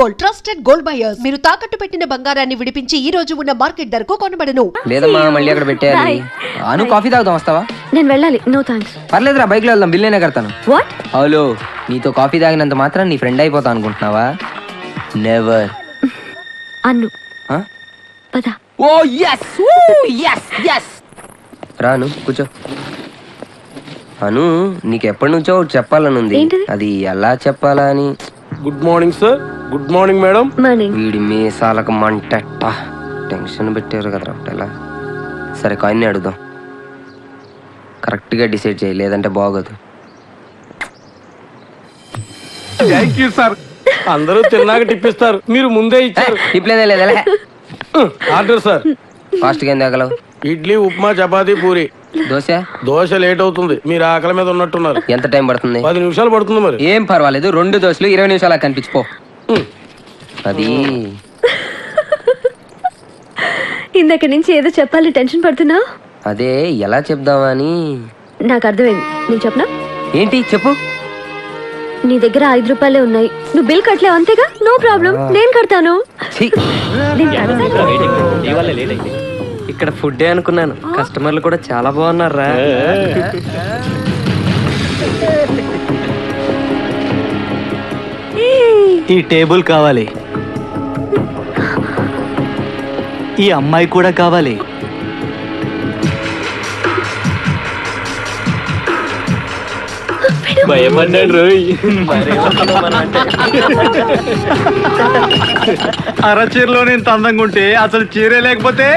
Gold, trusted gold buyers. మీరు తాకట్టు పెట్టిన బంగారాన్ని విడిపించి ఈ రోజు ఉన్న మార్కెట్ ధరకు కొనబడను. లేదమ్మా, మళ్ళీ అక్కడ పెట్టేయాలి. అను కాఫీ తాగుదాం, వస్తావా? నేను వెళ్ళాలి. No thanks. పర్లేదురా, బైక్ లో వెళ్దాం, బిల్ నేనే కడతాను. వాట్? హలో, నీతో కాఫీ తాగినంత మాత్రం నీ ఫ్రెండ్ అయిపోతా అనుకుంటున్నావా? నెవర్. అన్ను పద. ఓ yes, yes, yes. రాను, కూర్చో. అను, నీకు ఎప్పటి నుంచో ఒకటి చెప్పాలనుంది. ఏంటిది? అది ఎలా చెప్పాలా అని. Good morning sir. Good morning madam. Morning. వీడి మీసాలకు మంటట్ట. టెన్షన్ పెట్టారు కదరా ఎలా. సరే, కాయిన్ని అడుగుదాం. కరెక్ట్గా డిసైడ్ చేయి, లేదంటే బాగోదు. Thank you sir. అందరూ తిన్నాక టిప్పిస్తారు, మీరు ముందే ఇచ్చారు. ఇప్పుడే లేదా ఆర్డర్ సార్. ఫాస్ట్గా ఏం తాగలవు? ఇడ్లీ, ఉప్మా, చపాతీ, పూరి. దోశ? దోశ లేట్ అవుతుంది, మీరు ఆకలి మీద ఉన్నట్టున్నారు. ఎంత టైం పడుతుంది? 10 నిమిషాలు పడుతుంది. మరి ఏం పర్వాలేదు, 2 దోశలు 20 నిమిషాలు కనిపించిపో. అది ఇందాక నుంచి ఏదో చెప్పాలని టెన్షన్ పడుతున్నా. అదే ఎలా చెప్దామా అని. నాకు అర్థమైంది, నేను చెప్పనా? ఏంటి చెప్పు. నీ దగ్గర 5 రూపాయలే ఉన్నాయి, నువ్వు బిల్ కట్టలేవు అంతేగా. నో ప్రాబ్లం, నేను కడతాను. ఛీ, నేను కడతాను. ఇక్కడ ఫుడ్ అనుకున్నాను, కస్టమర్లు కూడా చాలా బాగున్నారా. ఈ టేబుల్ కావాలి, ఈ అమ్మాయి కూడా కావాలి. భయపడ్డాడు రోయ్. అరచీరలో నేను అందంగా ఉంటే అసలు చీరే లేకపోతే.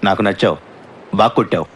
నాకు నచ్చావు, బాగా కొట్టావు.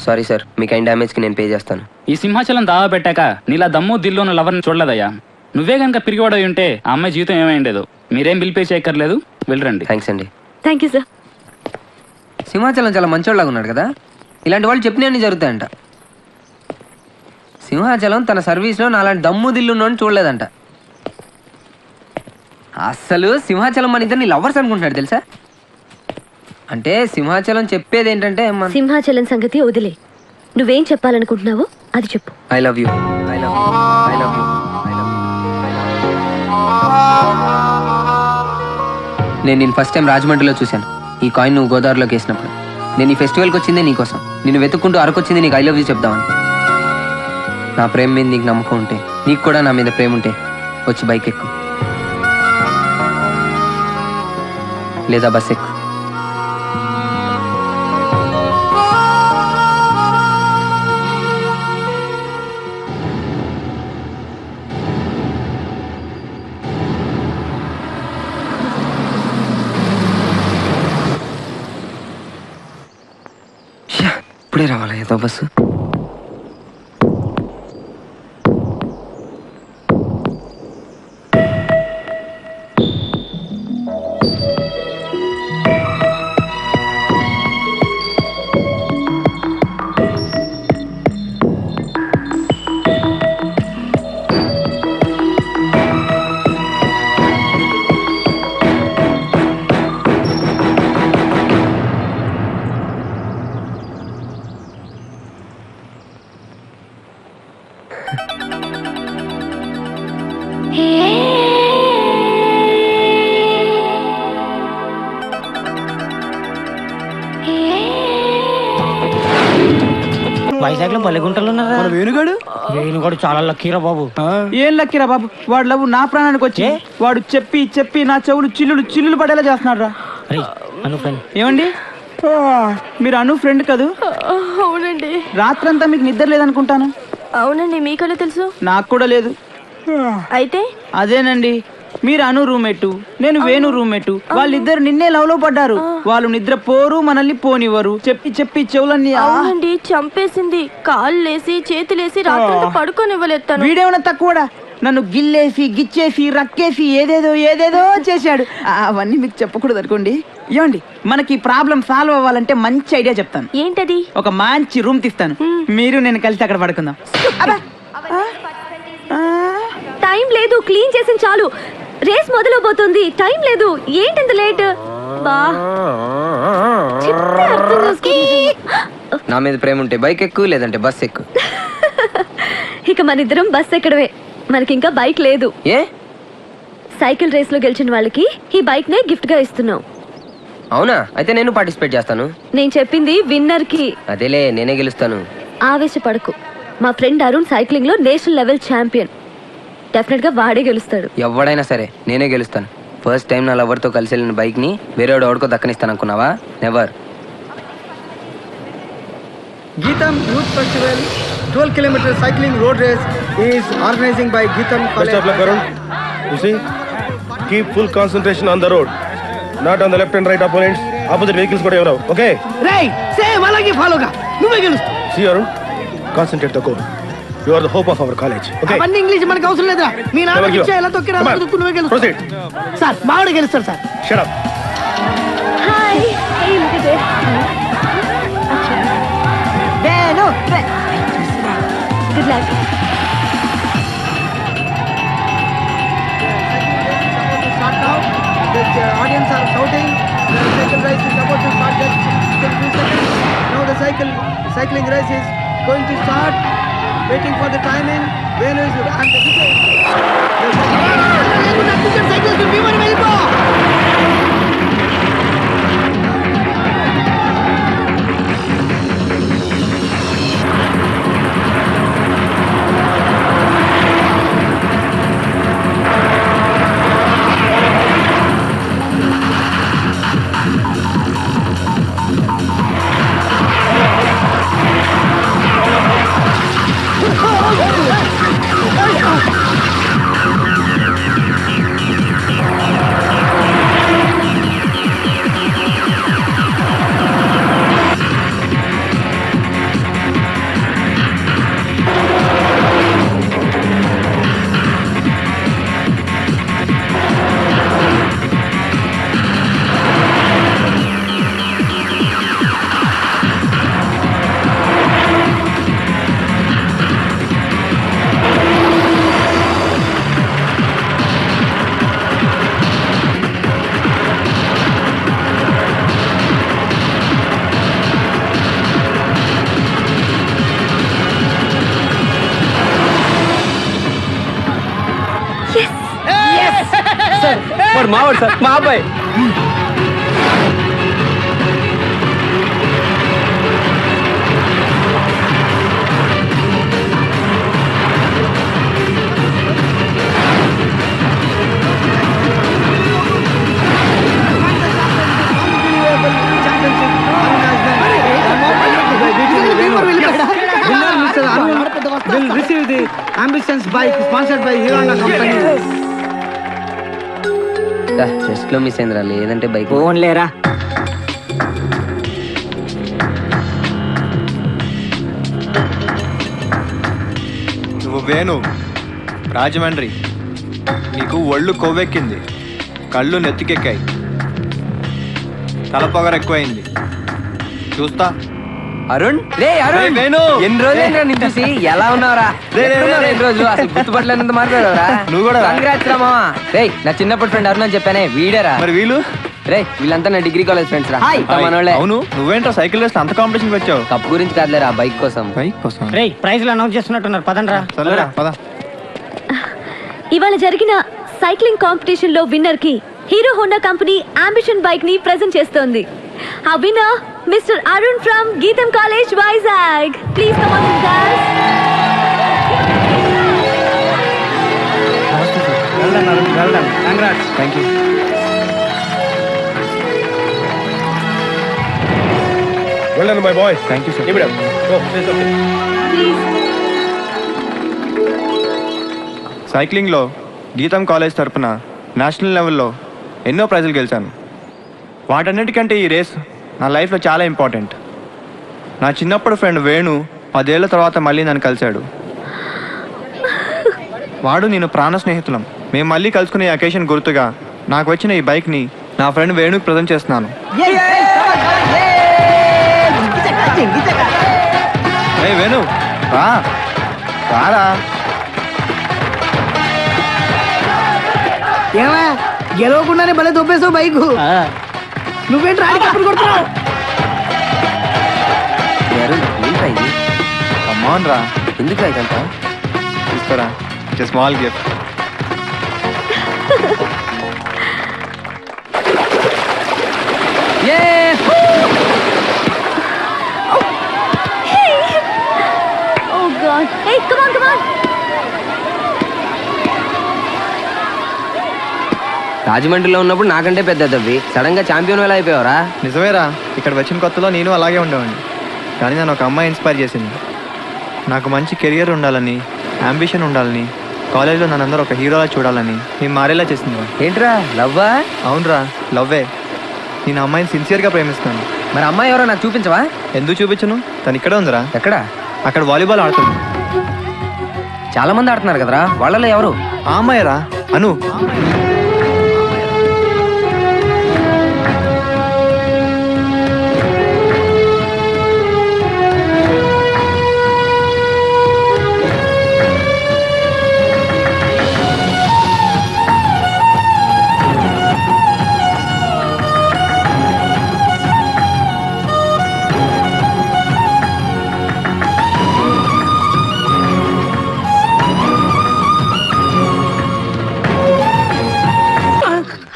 సారీ సార్, మీకు అయిన డ్యామేజ్కి నేను పే చేస్తాను. ఈ సింహాచలం దావా పెట్టాక నీలా దమ్ము దిల్లున్న లవర్ని చూడలేదయ్యా. నువ్వే కనుక పిరిగివాడై ఉంటే ఆ అమ్మాయి జీవితం ఏమైండేదో. మీరేం బిల్ పే చేయక్కర్లేదు, వెళ్ళరండి. థ్యాంక్స్ అండి. Thank you sir. సింహాచలం చాలా మంచోళ్ళగా ఉన్నాడు కదా. ఇలాంటి వాళ్ళు చెప్పినవన్నీ జరుగుతాయంట. సింహాచలం తన సర్వీస్లో నాలాంటి దమ్ము దిల్లున్నోని చూడలేదంట. అస్సలు సింహాచలం మన ఇద్దరిని లవర్స్ అనుకుంటున్నాడు తెలుసా. అంటే సింహాచలం చెప్పేది ఏంటంటే, సింహాచలం సంగతి వదిలే, నువ్వేం చెప్పాలనుకుంటున్నావో అది చెప్పు. I love you, I love you, I love you, I love you. నేను నేను ఫస్ట్ టైం రాజమండ్రిలో చూశాను. ఈ కాయిన్ నువ్వు గోదావరిలోకి వేసినప్పుడు. నేను ఈ ఫెస్టివల్కి వచ్చిందే నీకోసం. నేను వెతుక్కుంటూ అరకొచ్చింది నీకు ఐ లవ్ యూ చెప్దామని. నా ప్రేమ మీద నీకు నమ్మకం ఉంటే, నీకు కూడా నా మీద ప్రేమ ఉంటే వచ్చి బైక్ ఎక్కు, లేదా బస్ ఎక్కు. ఏదో బస్సు. వైజాగ్ లో బల్లెగుంటలు ఉన్నారా? వేణుగాడు చాలా లక్కీరా బాబు. ఏం లక్కీరా బాబు, వాడు లవ్ నా ప్రాణానికి వచ్చి వాడు చెప్పి చెప్పి నా చెవులు చిల్లులు పడేలా చేస్తున్నాడు రా. అను ఫ్రెండ్ ఏమండి, మీరు అను ఫ్రెండ్ కదూ? అవునండి. రాత్రంతా మీకు నిద్ర లేదనుకుంటాను. అవునండి, మీకెలా తెలుసు? నాకు కూడా లేదు. అయితే అదేనండి, మీరు అను రూమ్మేటు, నేను వేణు రూమ్మేటు. వాళ్ళిద్దరు నిన్నే లవ్ లో పడ్డారు. వాళ్ళు నిద్ర పోరు, మనల్ని పోనివ్వరు. చెప్పి చెప్పి చెవులన్నీ అవునండి చంపేసింది. కాళ్ళేసి చేతులేసి రాత్రి పడుకోనివ్వలేదు తను. వీడేమన్నా తక్కువడా? నన్ను గిల్లేసి గిచ్చేసి రక్కేసి ఏదేదో చేశాడు. అవన్నీ మీకు చెప్పకూడదు అనుకోండి. ఏమండి, మనకి ప్రాబ్లం సాల్వ్ అవ్వాలంటే మంచి ఐడియా చెప్తాను. ఏంటది? ఒక మంచి రూమ్ తీస్తాను, మీరు నేను కలిసి అక్కడ పడుకుందాం. టైం లేదు, క్లీన్ చేసిన చాలు. రేస్ మొదలవబోతుంది, టైం లేదు. ఏంటింత లేట్? బా చెప్తే అర్థం చేసుకో. నా మీద ప్రేమ ఉంటే బైక్ ఎక్కువ, లేదంటే బస్ ఎక్కువ. ఇక మన ఇద్దరం బస్ ఎక్కడమే, మనకింకా బైక్ లేదు. ఏ? సైకిల్ రేస్ లో గెలిచిన వాళ్ళకి ఈ బైక్ నే గిఫ్ట్ గా ఇస్తున్నాం. అవునా? అయితే నేను పార్టిసిపేట్ చేస్తాను. నేను చెప్పింది విన్నర్ కి. అదేలే, నేనే గెలుస్తాను. ఆవేశపడకు. మా ఫ్రెండ్ అరుణ్ సైక్లింగ్ లో నేషనల్ లెవెల్ ఛాంపియన్. డెఫినెట్ గా వాడే గెలుస్తాడు. ఎవడైనా సరే నేనే గెలుస్తాను. ఫస్ట్ టైం నా లవర్ తో కలిసి వెళ్ళిన బైక్ ని వేరేవాడు ఎవడికో దక్కనిస్తాను అనుకున్నావా? Never. Geetham Youth Festival 12 km cycling road race is organizing by Geetham College. Best of luck, Arun. You see, keep full concentration on the road, not on the left and right opponents. Opposite vehicles కూడా ఎవరు. Okay? రేయ్ same అలాగే ఫాలోగా నువ్వే గెలుస్తావు. See, Arun, concentrate the goal. You are the hope of our college. Okay? అవన్నీ English మనకు అవసరం లేదా? మీ నాన్న పిచ్చ ఎలా తొక్కినా Come on. నువ్వే గెలుస్తావు. Proceed. సార్ మావాడే గెలుస్తాడు sir. Shut up. Hi. Hey, look at this. Venu Good luck. Start now. The audience are shouting. The cycle race is about to start. Just in 2 seconds. Now the cycling race is going to start. Waiting for the timing. When is it? And వాడు మావాడు sir, మా అబ్బాయి. will receive the Ambitions bike sponsored by Hero Honda company. Just లో miss అయిందిరా, లేదంటే bike. Phone లేరా? నువ్వు వేణు రాజమండ్రి, నీకు ఒళ్ళు కొవ్వెక్కింది, కళ్ళు నెత్తికెక్కాయి, తలపొగరు ఎక్కువైంది. చూస్తా. అరుణ్ రే అరుణ్ వేణు ఎన్ని రోజులు నేను చూసి ఎలా ఉన్నావురా? ఎన్ని రోజులు అసలు గుర్తుపట్టలేనంత మాట్లాడారా? నువ్వు కూడా రా. కంగ్రాట్స్ రా మామ. రే నా చిన్నప్పటి ఫ్రెండ్ అరుణ్ అని చెప్పానే వీడేరా. మరి వీళ్ళు? రే వీళ్ళంతా నా డిగ్రీ కాలేజ్ ఫ్రెండ్స్ రా. మనోళ్ళే. అవును, నువ్వేంటో సైకిల్ రేస్ అంత కాంపిటీషన్ వచ్చావు? కప్ గురించి కాదులేరా, బైక్ కోసం. బైక్ కోసం? రే ప్రైజ్లు అనౌన్స్ చేస్తున్నట్టున్నారు, పదండ్రా. సరేరా పద. ఇవాళ జరిగిన సైక్లింగ్ కాంపిటీషన్ లో విన్నర్ కి Hero Honda company ambition bike ని ప్రెజెంట్ చేస్తోంది. ఆ winner mister Arun from GITAM college Vizag. Please come on guys. Congrats. Thank you. Well done my boy. Thank you sir. Give it up. Go. Yes, okay. Please. సైక్లింగ్లో GITAM college తరపున national లెవెల్లో ఎన్నో ప్రైజులు గెలిచాను. వాటన్నిటికంటే ఈ రేస్ నా లైఫ్లో చాలా ఇంపార్టెంట్. నా చిన్నప్పుడు ఫ్రెండ్ వేణు 10 ఏళ్ల తర్వాత మళ్ళీ నన్ను కలిశాడు. వాడు నేను ప్రాణ స్నేహితులం. మేము మళ్ళీ కలుసుకునే అకేషన్ గుర్తుగా నాకు వచ్చిన ఈ బైక్ని నా ఫ్రెండ్ వేణుకి ప్రజెంట్ చేస్తున్నాను. ఏ వేణు రా రారా. ఏమా గెలవకుండానే భలే దొబ్బేసావు బైకు. నువ్వేంటి రాడికి అప్పుడు కొడుతున్నావు? ఏ అరుణ్ ఏంట్రా ఇది? అమ్మాన్ రా. ఎందుకు ఇదంతా? తీసుకోరా, small gift. Oh God. Hey, come on, come on. రాజమండ్రిలో ఉన్నప్పుడు నాకంటే పెద్ద దవ్వి సడన్ గా ఛాంపియన్ ఎలా అయిపోయావరా? నిజమేరా, ఇక్కడ వచ్చిన కొత్తలో నేను అలాగే ఉండేవాడిని. కానీ నన్ను ఒక అమ్మాయి ఇన్స్పైర్ చేసింది. నాకు మంచి కెరియర్ ఉండాలని, అంబిషన్ ఉండాలని, కాలేజ్లో నన్ను అందరూ ఒక హీరోలా చూడాలని నేను మారేలా చేసింది. ఏంట్రా లవ్వా? అవునరా, లవ్వే. నేను అమ్మాయిని సిన్సియర్గా ప్రేమిస్తాను. మరి అమ్మాయి ఎవరో నాకు చూపించవా? ఎందుకు చూపించను? తను ఇక్కడే ఉందిరా. ఎక్కడ? అక్కడ వాలీబాల్ ఆడుతుంది. చాలా మంది ఆడుతున్నారు కదరా, వాళ్ళలో ఎవరు? ఆ అమ్మాయిరా, అను.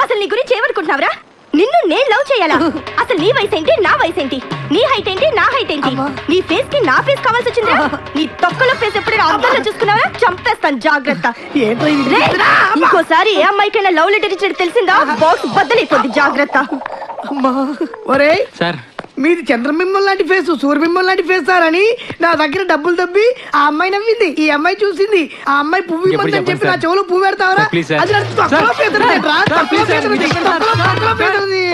అసలు నీ గురించి ఏమనుకుంటున్నావురా? నిన్ను నేను లవ్ చేయాలా? అసలు నీ వయసు ఏంటి, నా వయసు ఏంటి? నీ హైట్ ఏంటి, నా హైట్ ఏంటి? నీ ఫేస్ కి నా ఫేస్ కావాల్సి వచ్చిందా? నీ తొక్కలో ఫేస్ ఎప్పుడైనా అద్దంలో చూసుకున్నావా? చంపేస్తాను, జాగ్రత్త. రే, ఇంకోసారి ఏ అమ్మాయికైనా లవ్ లెటర్ ఇచ్చేది తెలిసిందా? బాక్స్ బద్దలైపోద్ది, జాగ్రత్త. ఒరే సార్ మీది చంద్రబింబం లాంటి ఫేస్, సూర్యబింబం లాంటి ఫేస్ సార్ అని నా దగ్గర డబ్బులు దబ్బి ఆ అమ్మాయి నవ్వింది. ఈ అమ్మాయి చూసింది, ఆ అమ్మాయి పువ్వు ఇవ్వమని చెప్పి నా చెవులు పువ్వు పెడతావరా? అది నాకు తక్కువ పేదరికేంట్రా? తక్కువ పేదరిది.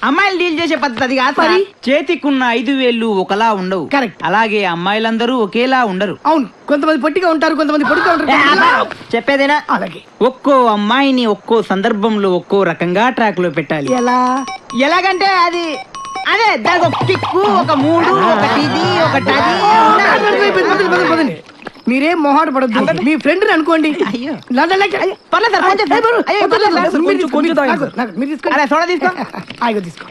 అమ్మాయిలు డీల్ చేసే పద్ధతి కాదు మరి? చేతికున్న 5 వేళ్ళు ఒకలా ఉండవు. కరెక్ట్. అలాగే అమ్మాయిలందరూ ఒకేలా ఉండరు. అవును, కొంతమంది పొట్టిగా ఉంటారు, కొంతమంది పొడిగా ఉంటారు. చెప్పేదేనా? అలాగే ఒక్కో అమ్మాయిని ఒక్కో సందర్భంలో ఒక్కో రకంగా ట్రాక్ లో పెట్టాలి. ఎలా? ఎలాగంటే అది అదే దానికి ఒక కిక్కు, ఒక మూడు, ఒకటి ఇది, ఒకటి అది. మీరేం మొహాట పడద్దు, మీ ఫ్రెండ్ అనుకోండి. పర్లేదు సార్, కొంచెం సార్. అయ్యో, పర్లేదు సార్. కొంచెం తాగండి సార్. మీరు తీసుకోండి. అరే, సోడా తీసుకో. ఆగో తీసుకో.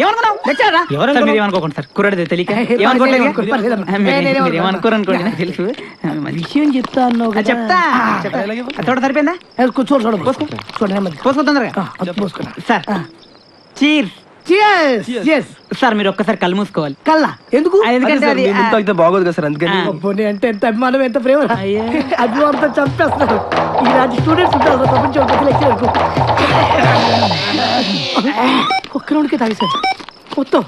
ఏమనుకున్నావు? సార్, మీరు ఏమనుకోకండి సార్, కుర్రాడిదే తెలియక ఏమనుకోరు అనుకోండి, నాకు తెలుసు. విషయం చెప్తా అన్నావు కదా. చెప్తా. తోట సరిపోయిందా? చూడు చూడు, పోసుకో. చూడండి, పోసుకో తొందరగా. పోసుకున్నా సార్, చీర్స్. సార్, మీరు ఒక్కసారి కళ్ళు మూసుకోవాలి. కల్లా ఎందుకు? ఎందుకంటే అది బాగోదు కదా సార్, అందుకని. అబ్బోని అంటే ఎంత అభిమానం, ఎంత ప్రేమ. అభిమానంతో చంపేస్తారు. ఈనాటి స్టూడెంట్స్ ఉంటారు ప్రపంచం వరకు. ఒక్క రౌండ్కే తాగేశారు మొత్తం.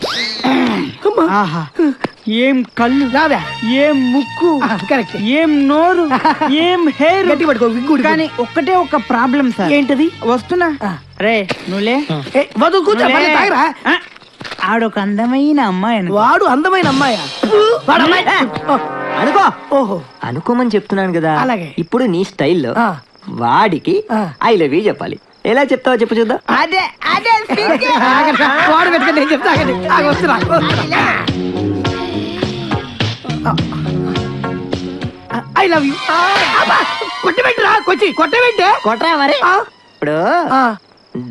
ఆహా, ఏం కళ్ళు, రావా? ఏం ముక్కు, కరెక్ట్. ఏం నోరు, ఏం హెయిర్. గట్టి పట్టుకో, విగ్గుడు. కానీ ఒక్కటే ఒక ప్రాబ్లం సార్. ఏంటది? వస్తున్నా. రే నువ్వులే. వదు కూర్చో, మళ్ళీ తాగరా? ఆడొక అందమైన అమ్మాయి. వాడు అందమైన అమ్మాయా? వాడు అమ్మాయి. అనుకో. ఓహో అనుకోమని చెప్తున్నాను కదా. అలాగే. ఇప్పుడు నీ స్టైల్లో ఆ. వాడికి ఐ లవ్ యూ చెప్పాలి. ఎలా చెప్తావో చెప్పు చూద్దాం. అదే అదే వాడు పెట్టుకుని నేను చెప్తా ఆగండి. వస్తున్నా ఐ లవ్ యూ. కొట్టబెట్టురా కొచ్చి కొట్టబెట్టే కొట్టరా మరి. ఇప్పుడు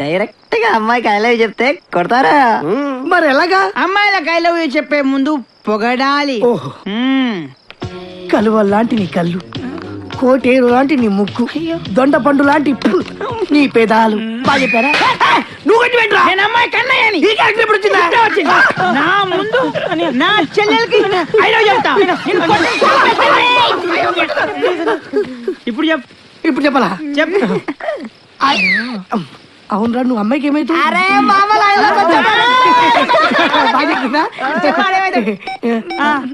డైరెక్ట్ గా అమ్మాయికి ఐ లవ్ యూ చెప్తే కొడతారా? మరి ఎలాగా? అమ్మాయిలకు ఐ లవ్ యూ చెప్పే ముందు పొగడాలి. ఓహో కలువ లాంటి నీ కళ్ళు, కోటేరు లాంటి నీ ముక్కు, దొండ పండు లాంటి నీ పెదాలు. బాగా చెప్పారా? నువ్వు కొట్టి పెట్టరా. నేను అమ్మాయి కన్నయ్యని. ఈ క్యారెక్టర్ ఎప్పుడు వచ్చిందా? వచ్చిందా? నా ముందు నా చెల్లెలకి ఐ లవ్ చెప్తా. ఇప్పుడు చెప్పు. ఇప్పుడు చెప్పాలా? చెప్పు. అవునరా నువ్వు అమ్మాయికి ఏమైతే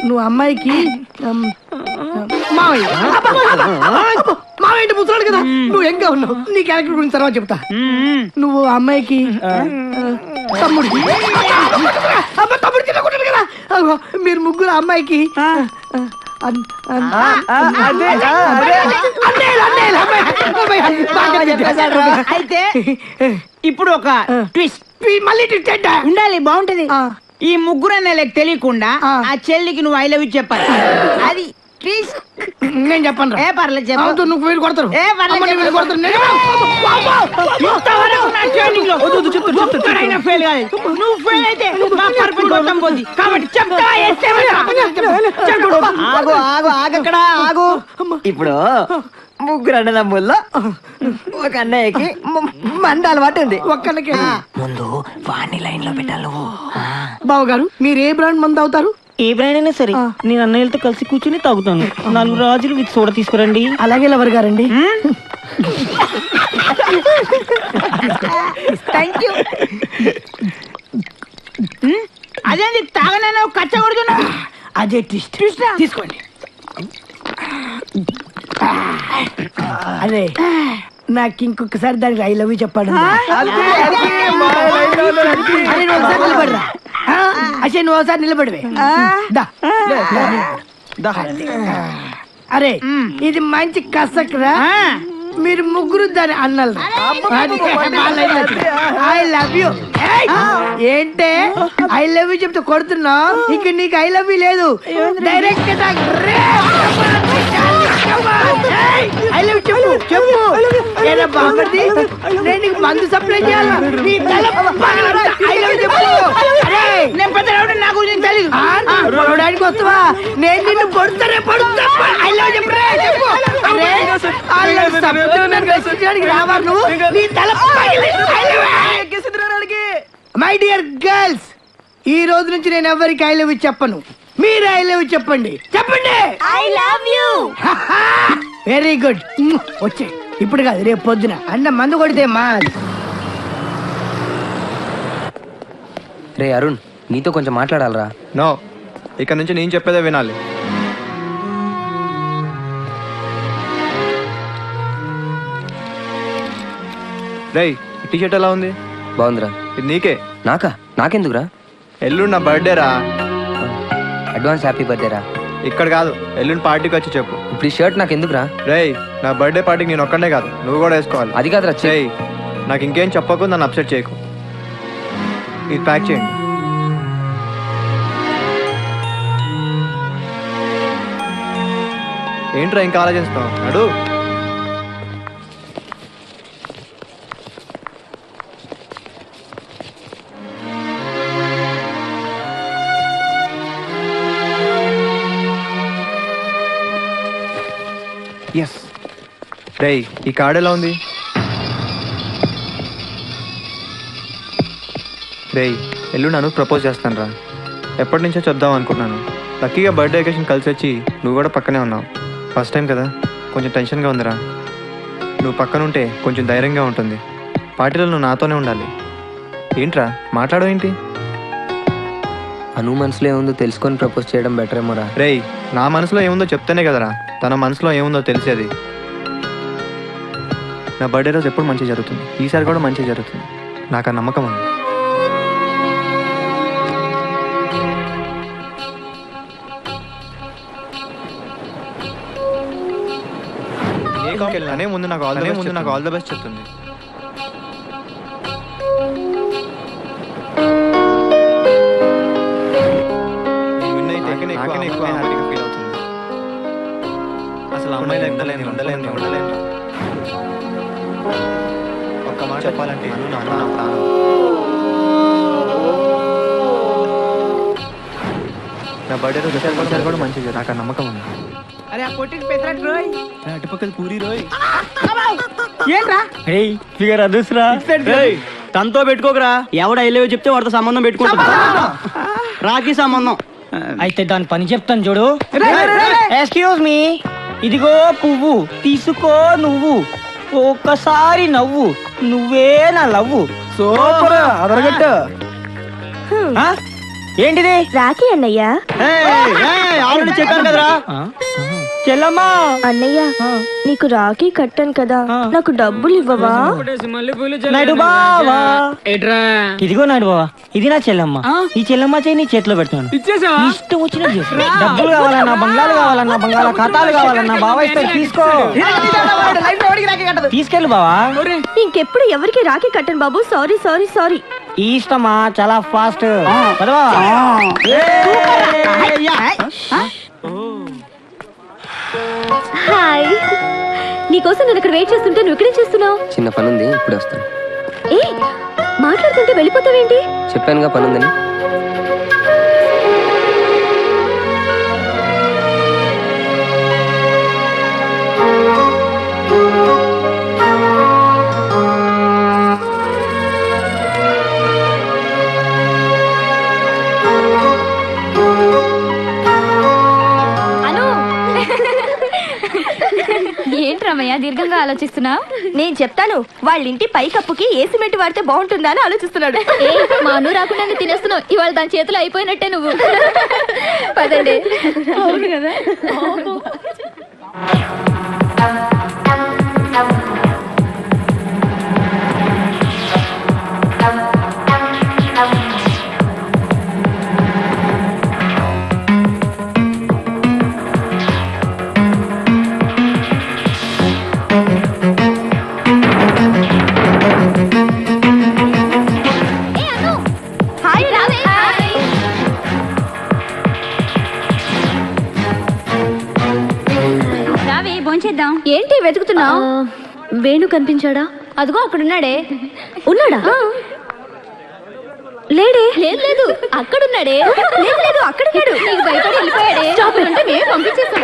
నువ్వు అమ్మాయికి మావయ్య మావయ్య అంటే ముసలాడు కదా. నువ్వు ఎంగా ఉన్నావు. నీ క్యారెక్టర్ గురించి తర్వాత చెప్తా. నువ్వు అమ్మాయికి తమ్ముడు తమ్ముడు తినకుంటాడు కదా. అగో, మీరు ముగ్గురు అమ్మాయికి అయితే ఇప్పుడు ఒక ట్విస్ట్ మళ్ళీ ట్విస్ట్ ఉండాలి. బాగుంటది. ఈ ముగ్గురు అన్నయ్యలకు తెలియకుండా ఆ చెల్లికి నువ్వు ఐ లవ్ యూ చెప్పాలి. అది ట్విస్ట్. నేను చెప్పను. ఏ పర్లేదు చెప్పు. నువ్వు వీడు కొడతారు. ఏ పర్లేదు అమ్మ, వీడు కొడతారు. ఇంతవరకు నా ట్రైనింగ్ లో ఒక్కడైనా ఫెయిల్ కాలేదు. నువ్వు ఫెయిల్ అయితే మా పర్ఫెక్ట్ మొత్తం పోద్ది. కాబట్టి చెప్తా. ఆగు ఆగు ఆగక్కడ ఆగు. ఇప్పుడు ముగ్గురు అన్నదమ్ముల్లో ఒక అన్నయ్యకి మంద అలవాటు ఉంది. ఒక్కళ్ళకి ముందు వాణ్ణి లైన్ లో పెట్టాలి నువ్వు. బావ గారు మీరు ఏ బ్రాండ్ మంది అవుతారు? ఏ బ్రాండ్ అయినా సరే నేను అన్నయ్యలతో కలిసి కూర్చుని తాగుతాను. 4 రాజులు విత్ సోడా తీసుకురండి. అలాగే లవర్ గారండి. Thank you. అదేంటి తాగనైనా కచ్చ కొడుతున్నా? అదే ట్విస్ట్. తీసుకోండి. అదే నాకు ఇంకొకసారి దానికి ఐ లవ్ యూ చెప్పాడు. నిలబడరా. అసలు నువ్వు ఒకసారి నిలబడివే. అరే ఇది మంచి కసక్రా. మీరు ముగ్గురు దాని అన్నలు. I love you. ఏంటే ఐ లవ్ యూ చెప్తే కొడుతున్నావు? ఇక నీకు ఐ లవ్ యూ లేదు. డైరెక్ట్ ఐ లవ్ చెప్పు చెప్పు. ఏదో బాగుంది. నేను నీకు మందు సప్లై చేయాలా? నీ తల ఐ లవ్ చెప్పు. నేను పెద్ద నా గురించి తెలియదు. పొడవడానికి వస్తావా? నేను నిన్ను కొడుతానే పడుతా. ఐ లవ్ చెప్పు. రావాలి నువ్వు. నీ తల మై డియర్ గర్ల్స్, ఈ రోజు నుంచి నేను ఎవరికి ఐ లవ్ యూ చెప్పను. మీరు ఐ లవ్ యూ చెప్పండి. చెప్పండి. I love you. Very good. వచ్చే ఇప్పుడు కాదు రేపు పొద్దున అన్న మందు కొడితే మా. రే అరుణ్, నీతో కొంచెం మాట్లాడాలరా. నో, ఇక నుంచి నేను చెప్పేదే వినాలి. రేయ్, టీ షర్ట్ ఎలా ఉంది? బాగుందిరా. ఇది నీకే. నాకా? నాకెందుకురా? ఎల్లుండి నా బర్త్డే రా. అడ్వాన్స్ హ్యాపీ బర్త్డే రా. ఇక్కడ కాదు, ఎల్లుండి పార్టీకి వచ్చి చెప్పు. ఇప్పుడు ఈ షర్ట్ నాకు ఎందుకురా? రేయ్, నా బర్త్డే పార్టీకి నేను ఒక్కడే కాదు, నువ్వు కూడా వేసుకోవాలి. అది కాదురా. రేయ్, నాకు ఇంకేం చెప్పకు, నన్ను అప్సెట్ చేయకు. ఇది ప్యాక్ చేయండి. ఏంట్రా ఇంకా ఆలోచిస్తావు? అడు. ఎస్. రేయ్, ఈ కార్డ్ ఎలా ఉంది? రేయ్, ఎల్లుండి నన్ను ప్రపోజ్ చేస్తాను రా. ఎప్పటి నుంచో చెప్దాం అనుకుంటున్నాను. లక్కీగా బర్త్డే అకేషన్ కలిసి వచ్చి నువ్వు కూడా పక్కనే ఉన్నావు. ఫస్ట్ టైం కదా, కొంచెం టెన్షన్గా ఉందిరా. నువ్వు పక్కన ఉంటే కొంచెం ధైర్యంగా ఉంటుంది. పార్టీలో నువ్వు నాతోనే ఉండాలి. ఏంట్రా మాట్లాడవేంటి? అను మనసులో ఏముందో తెలుసుకొని ప్రపోజ్ చేయడం బెటర్ ఏమోరా. రేయ్, నా మనసులో ఏముందో చెప్తేనే కదరా తన మనసులో ఏముందో తెలిసేది. నా బర్త్డే రోజు ఎప్పుడు మంచి జరుగుతుంది. ఈసారి కూడా మంచి జరుగుతుంది. నాకు ఆ నమ్మకం ఉంది. అనే ముందు నాకు ఆల్ ద బెస్ట్ చెప్తుంది. నాకనే ఎక్కువ హ్యాపీగా ఫీల్ అవుతుంది. అసలు అమ్మాయి ఉండలేను. ఒక్క మాట చెప్పాలంటే నా ప్రాణం. నా బర్త్డే రోజు కూడా మంచిది, నాకు ఆ నమ్మకం ఉంది. అరే ఆ పొట్టికి పెద్దరాడు రోయ్. అటుపక్కల పూరి రోయ్. ఏంట్రా ఫిగర్ అదుసురా తనతో పెట్టుకోకరా, ఎవడ వెళ్ళేవో చెప్తే వాడితో సంబంధం పెట్టుకుంటా. రాఖీ సంబంధం అయితే దాని పని చెప్తాను చూడు. ఎక్స్క్యూజ్ మీ, ఇదిగో పువ్వు తీసుకో నువ్వు, ఒక్కసారి నవ్వు, నువ్వే నా లవ్వు. సూపర్ అదరగట్టు. ఏంటిది? రాఖీ అన్నయ్య. ఆల్రెడీ చెప్పాను కదరా చెల్లమ్మా. అన్నయ్య నీకు రాఖీ కట్టాను కదా, నాకు డబ్బులు ఇవ్వవా? నాయుడు బావా, ఇదిగో నాయుడు బావా, ఇది నా చెల్లమ్మ. ఈ చెల్లమ్మ చేయి నీ చేతిలో పెడుతున్నాను. నీ ఇష్టం వచ్చినట్టు చేసు. డబ్బులు కావాలన్నా, బంగాళాలు కావాలన్నా, బంగాళా ఖాతాలు కావాలన్నా బావా ఇస్తాడు, తీసుకో. తీసుకెళ్ళు బావా. ఇంకెప్పుడు ఎవరికి రాఖీ కట్టను బాబు. Sorry sorry sorry. ఈ ఇష్టమా చాలా ఫాస్ట్. హాయ్, నీకోసం నేను ఇక్కడ వెయిట్ చేస్తుంటే నువ్వు ఇక్కడేం చేస్తున్నావు? చిన్న పని ఉంది, ఇప్పుడే వస్తాను. ఏ మాట్లాడుతుంటే వెళ్ళిపోతావేంటి? చెప్పానుగా పని ఉందని. ఏంట్రమయ్య దీర్ఘంగా ఆలోచిస్తున్నావు? నేను చెప్తాను. వాళ్ళ ఇంటి పైకప్పుకి ఏ సిమెంట్ వాడితే బాగుంటుందా అని ఆలోచిస్తున్నాడు. మా అను రాకుండా తినేస్తున్నావు. ఇవాళ దాని చేతులు అయిపోయినట్టే నువ్వు. పదండి. అవును కదా. ఏంటి వెతుకుతున్నావు? వేణు కనిపించాడా? అదిగో అక్కడున్నాడే. ఉన్నాడా? లేడే. లేదు లేదు అక్కడున్నాడే. లేదు లేదు అక్కడున్నాడు. నీకు భయపడి వెళ్ళిపోయాడే. అంటే మేము పంపించేస్తాం.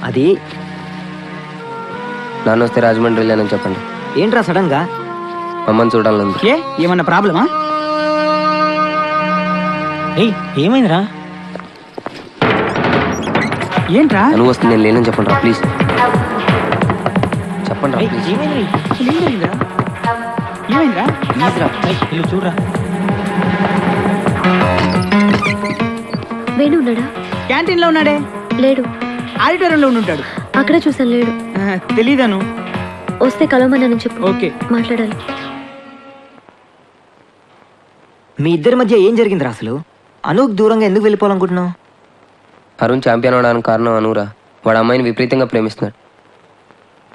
అది నాన్న వస్తే రాజమండ్రి వెళ్ళానని చెప్పండి. ఏంట్రా సడన్ గా? అమ్మని చూడాలని. ఏమన్నా ప్రాబ్లమా? ఏమైందిరా? ఏంట్రా? నువ్వు వస్తే నేను లేనని చెప్పండి రా ప్లీజ్. చెప్పండి రా ప్లీజ్. ఏమైందిరా? ఇల్లు చూడరా. వేణు ఉన్నాడా? క్యాంటీన్ లో ఉన్నాడే. లేడు. ఆడిటోరియంలో ఉంటాడు. అక్కడే చూసాను. లేడు. తెలీదను. వస్తే కలవమన్నానని చెప్పు. ఓకే. మాట్లాడాలి. మీ ఇద్దరి మధ్య ఏం జరిగిందిరా అసలు? అనుకు దూరంగా ఎందుకు వెళ్ళిపోవాలనుకుంటున్నావు? అరుణ్ ఛాంపియన్ అవడానికి కారణం అనురా. వాడు అమ్మాయిని విపరీతంగా ప్రేమిస్తున్నాడు.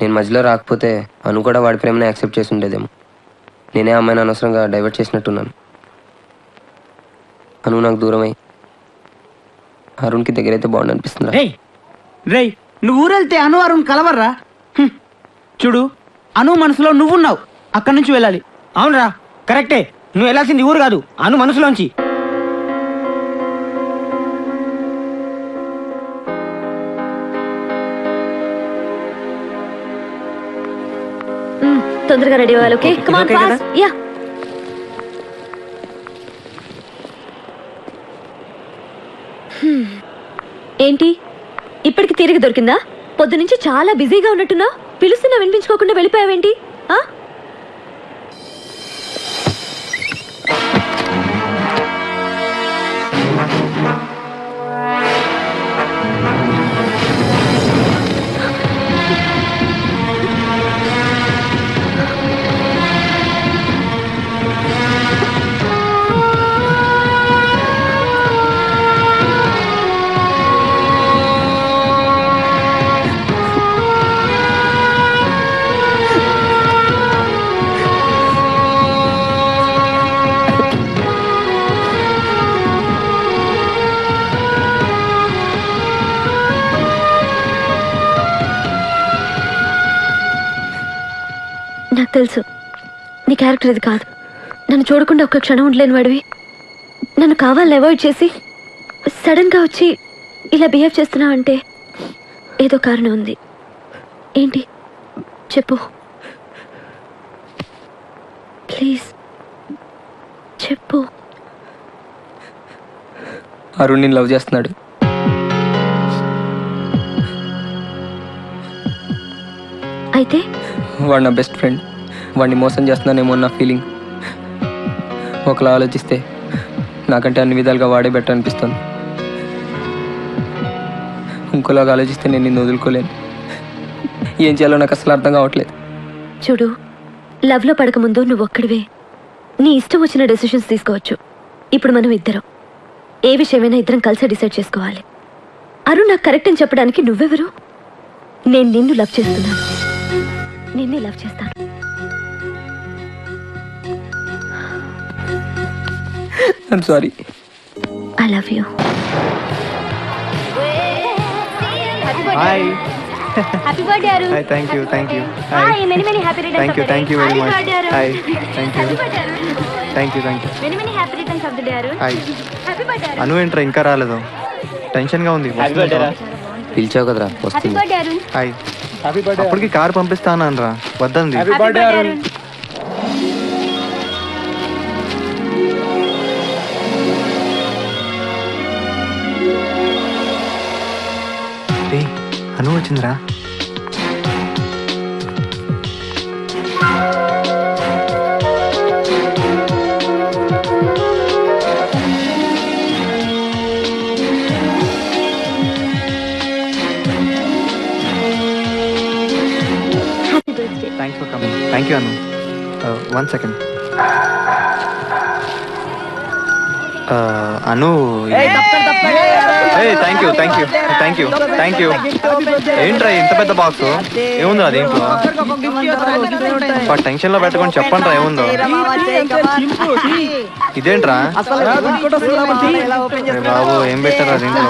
నేను మధ్యలో రాకపోతే అను కూడా వాడి ప్రేమని యాక్సెప్ట్ చేసి ఉండేదేమో. నేనే అమ్మాయిని అనవసరంగా డైవర్ట్ చేసినట్టున్నాను. అను నాకు దూరమై అరుణ్కి దగ్గరైతే బాగుండు అనిపిస్తుంది. రేయ్ నువ్వు ఊరెళ్తే అను అరుణ్ కలవర్రా. చూడు, అను మనసులో నువ్వున్నావు. అక్కడి నుంచి వెళ్ళాలి. అవునరా, కరెక్టే. నువ్వు వెళ్ళాల్సింది ఊరు కాదు, అను మనసులోంచి. తొందరగా రెడీ అవ్వాలి. Okay come on fast. Yeah. ఏంటి ఇప్పటికి తిరిగి దొరికిందా? పొద్దునుంచి చాలా బిజీగా ఉన్నట్టున్నా. పిలుస్తున్నా వినిపించుకోకుండా వెళ్ళిపోయావేంటి? తెలుసు నీ క్యారెక్టర్ ఇది కాదు. నన్ను చూడకుండా ఒక్క క్షణం ఉండలేని వాడివి. నన్ను కావాలని అవాయిడ్ చేసి సడన్గా వచ్చి ఇలా బిహేవ్ చేస్తున్నావంటే ఏదో కారణం ఉంది. ఏంటి చెప్పు ప్లీజ్, చెప్పు. అరుణ్ నేను లవ్ చేస్తున్నాడు. అయితే వాడు నా బెస్ట్ ఫ్రెండ్. వాడిని మోసం చేస్తున్నానేమో నా ఫీలింగ్. ఒకలా ఆలోచిస్తే నాకంటే అన్ని విధాలుగా వాడే బెటర్ అనిపిస్తుంది. ఇంకోలాగా ఆలోచిస్తే నేను నిన్ను వదులుకోలేను. ఏం చేయాలో నాకు అసలు అర్థం కావట్లేదు. చూడు, లవ్లో పడకముందు నువ్వు ఒక్కడివే నీ ఇష్టం వచ్చిన డెసిషన్స్ తీసుకోవచ్చు. ఇప్పుడు మనం ఇద్దరం ఏ విషయమైనా ఇద్దరం కలిసి డిసైడ్ చేసుకోవాలి. అరుణ్ నాకు కరెక్ట్ అని చెప్పడానికి నువ్వెవరు? నేను నిన్ను లవ్ చేస్తున్నాను, నిన్నే లవ్ చేస్తాను. I'm sorry. I love you. Hi happy birthday Arun. Hi thank you hi, many many happy returns of the day. Thank you very much. Hi thank you many many happy returns of the day Arun. Hi. Happy birthday Arun. Anu ఏంట్రా ఇంకా రాలేదు? టెన్షన్గా ఉంది. పిలిచావు కదరా, happy వస్తుంది. Birthday Arun. Hi. అప్పటికి car పంపిస్తానరా, వద్దంది. Happy birthday Arun. అను వచ్చిందిరా. Thanks for coming. Thank you Anu. 1 second. Anu thank you. ఏంట్రా ఇంత పెద్ద బాక్స్? ఏముంది అది? టెన్షన్ లో పెట్టుకొని చెప్పండి రా ఏముందో. ఇదేంట్రా బాబు, ఏం పెట్టారా దీంట్లో?